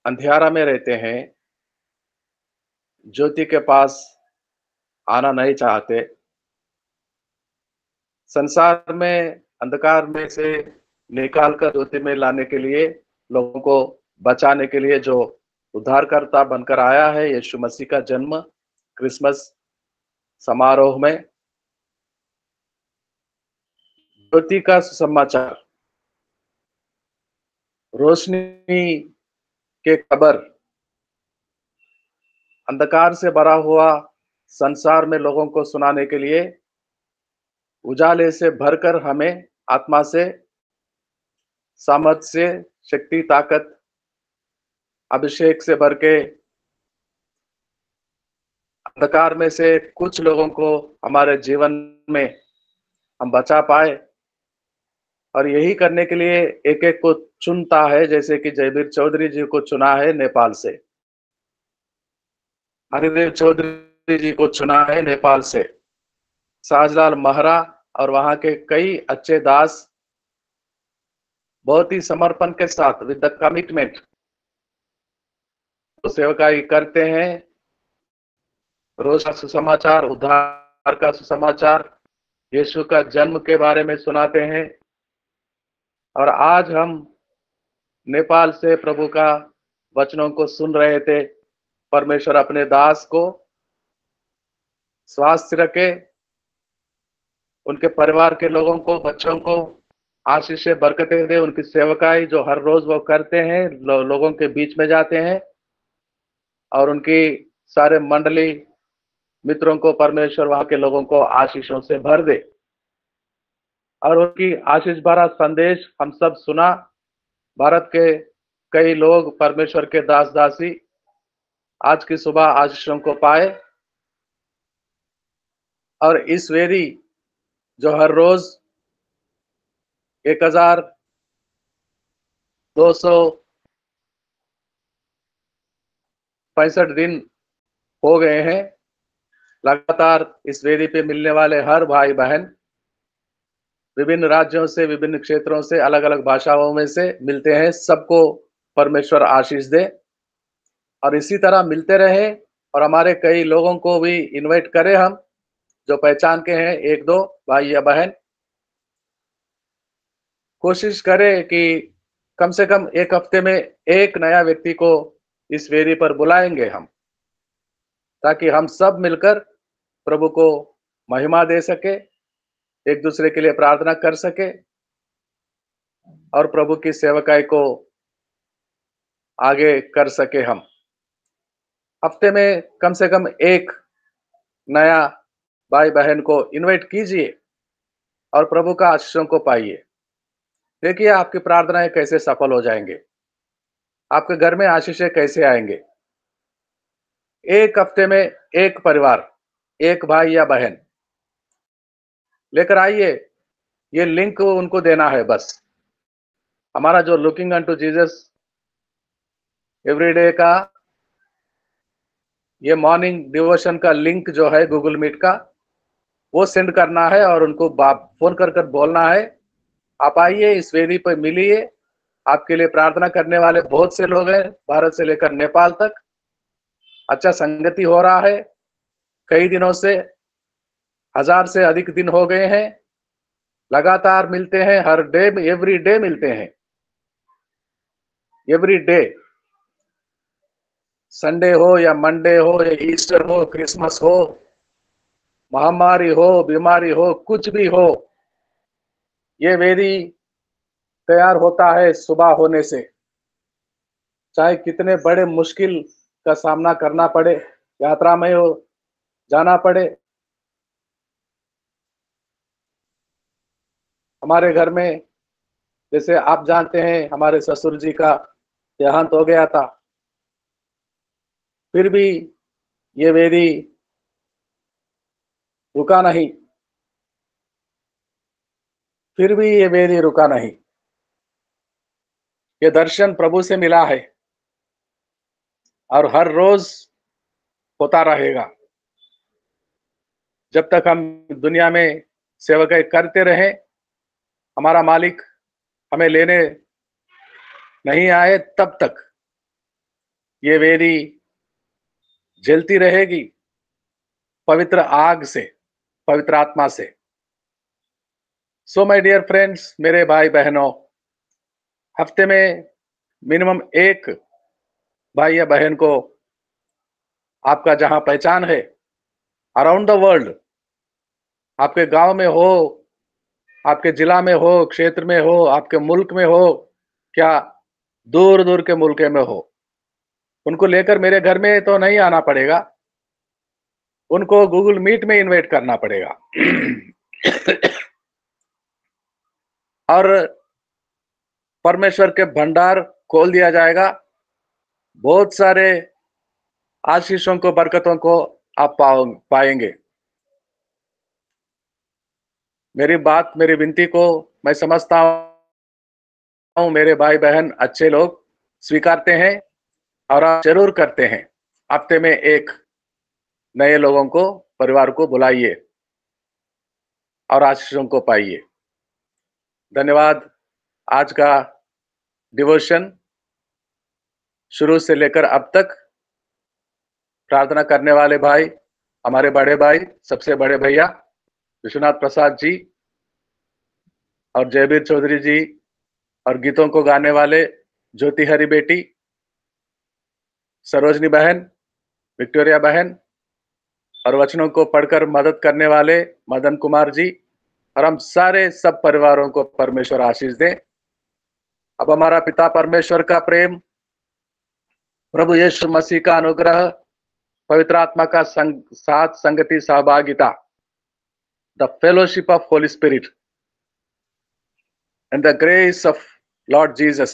अंधियारा में रहते हैं, ज्योति के पास आना नहीं चाहते, संसार में अंधकार में से निकालकर ज्योति में लाने के लिए, लोगों को बचाने के लिए जो उद्धारकर्ता बनकर आया है, यीशु मसीह का जन्म क्रिसमस समारोह में, ज्योति का सुसमाचार, रोशनी के खबर, अंधकार से भरा हुआ संसार में लोगों को सुनाने के लिए उजाले से भरकर हमें आत्मा से, सामर्थ से, शक्ति, ताकत, अभिषेक से भर के अंधकार में से कुछ लोगों को हमारे जीवन में हम बचा पाए। और यही करने के लिए एक एक को चुनता है, जैसे कि जयवीर चौधरी जी को चुना है नेपाल से, हरिदेव चौधरी जी को चुना है नेपाल से, साजलाल महरा और वहां के कई अच्छे दास बहुत ही समर्पण के साथ, विद द कमिटमेंट, तो सेवकाई करते हैं। रोज का सुसमाचार, उद्धार का सुसमाचार, यीशु का जन्म के बारे में सुनाते हैं। और आज हम नेपाल से प्रभु का वचनों को सुन रहे थे। परमेश्वर अपने दास को स्वास्थ्य रखे, उनके परिवार के लोगों को, बच्चों को आशीष से बरकतें दे। उनकी सेवकाई जो हर रोज वो करते हैं, लोगों के बीच में जाते हैं, और उनकी सारे मंडली मित्रों को परमेश्वर वहां के लोगों को आशीषों से भर दे। और उनकी आशीष भरा संदेश हम सब सुना। भारत के कई लोग, परमेश्वर के दास दासी, आज की सुबह आशीषों को पाए। और इस वेरी जो हर रोज 1265 दिन हो गए हैं, लगातार इस वेदी पे मिलने वाले हर भाई बहन विभिन्न राज्यों से, विभिन्न क्षेत्रों से, अलग अलग भाषाओं में से मिलते हैं। सबको परमेश्वर आशीष दे और इसी तरह मिलते रहे। और हमारे कई लोगों को भी इनवाइट करें हम, जो पहचान के हैं, एक दो भाई या बहन। कोशिश करें कि कम से कम एक हफ्ते में एक नया व्यक्ति को इस वेदी पर बुलाएंगे हम, ताकि हम सब मिलकर प्रभु को महिमा दे सके, एक दूसरे के लिए प्रार्थना कर सके और प्रभु की सेवकाई को आगे कर सके। हम हफ्ते में कम से कम एक नया भाई बहन को इनवाइट कीजिए और प्रभु का आशीषों को पाइए। देखिए आपकी प्रार्थनाएं कैसे सफल हो जाएंगे, आपके घर में आशीषें कैसे आएंगे। एक हफ्ते में एक परिवार, एक भाई या बहन लेकर आइए। ये लिंक उनको देना है बस। हमारा जो लुकिंग अनटू जीसस एवरीडे का ये मॉर्निंग डिवोशन का लिंक जो है गूगल मीट का, वो सेंड करना है और उनको फोन कर बोलना है, आप आइए इस वेदी पर मिलिए। आपके लिए प्रार्थना करने वाले बहुत से लोग हैं, भारत से लेकर नेपाल तक। अच्छा संगति हो रहा है, कई दिनों से 1000 से अधिक दिन हो गए हैं। लगातार मिलते हैं, हर डे, एवरी डे मिलते हैं, एवरी डे। संडे हो या मंडे हो या ईस्टर हो, क्रिसमस हो, महामारी हो, बीमारी हो, कुछ भी हो, ये वेदी तैयार होता है सुबह होने से। चाहे कितने बड़े मुश्किल का सामना करना पड़े, यात्रा में हो जाना पड़े। हमारे घर में जैसे आप जानते हैं, हमारे ससुर जी का देहांत हो गया था, फिर भी ये वेदी रुका नहीं, फिर भी ये वेदी रुका नहीं। ये दर्शन प्रभु से मिला है और हर रोज होता रहेगा जब तक हम दुनिया में सेवकाई करते रहे। हमारा मालिक हमें लेने नहीं आए तब तक ये वेदी जलती रहेगी पवित्र आग से, पवित्र आत्मा से। सो माय डियर फ्रेंड्स, मेरे भाई बहनों, हफ्ते में मिनिमम एक भाई या बहन को आपका जहां पहचान है, अराउंड द वर्ल्ड, आपके गांव में हो, आपके जिला में हो, क्षेत्र में हो, आपके मुल्क में हो, क्या दूर दूर के मुल्क में हो, उनको लेकर मेरे घर में तो नहीं आना पड़ेगा, उनको गूगल मीट में इनवाइट करना पड़ेगा। और परमेश्वर के भंडार खोल दिया जाएगा। बहुत सारे आशीषों को, बरकतों को आप पाएंगे। मेरी बात, मेरी विनती को मैं समझता हूं, मेरे भाई बहन अच्छे लोग स्वीकारते हैं और आप जरूर करते हैं। हफ्ते में एक नए लोगों को, परिवार को बुलाइए और आशीषों को पाइए। धन्यवाद। आज का डिवोशन शुरू से लेकर अब तक प्रार्थना करने वाले भाई, हमारे बड़े भाई, सबसे बड़े भैया विश्वनाथ प्रसाद जी और जयवीर चौधरी जी, और गीतों को गाने वाले ज्योति हरी बेटी, सरोजनी बहन, विक्टोरिया बहन, और वचनों को पढ़कर मदद करने वाले मदन कुमार जी, और हम सारे सब परिवारों को परमेश्वर आशीष दे। अब हमारा पिता परमेश्वर का प्रेम, प्रभु यीशु मसीह का अनुग्रह, पवित्र आत्मा का साथ संगति, सहभागिता, the fellowship of Holi spirit and the grace of Lord Jesus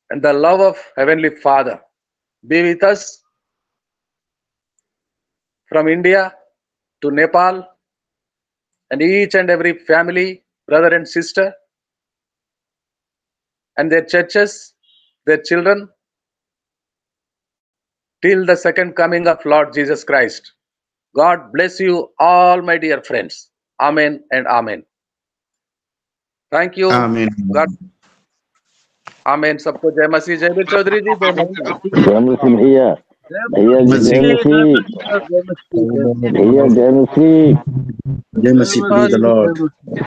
and the love of Heavenly Father be with us from India to Nepal and each and every family, brother and sister, and their churches, their children, till the second coming of Lord Jesus Christ. God bless you all, my dear friends. Amen and amen. Thank you. आमीन। God, amen. सबको जय मसीह। जयवीर चौधरी जी, जय मसीह। जय मसीह भैया। भैया जी जय मसीह। भैया जय मसीह। जय मसीह, प्रेज द लॉर्ड।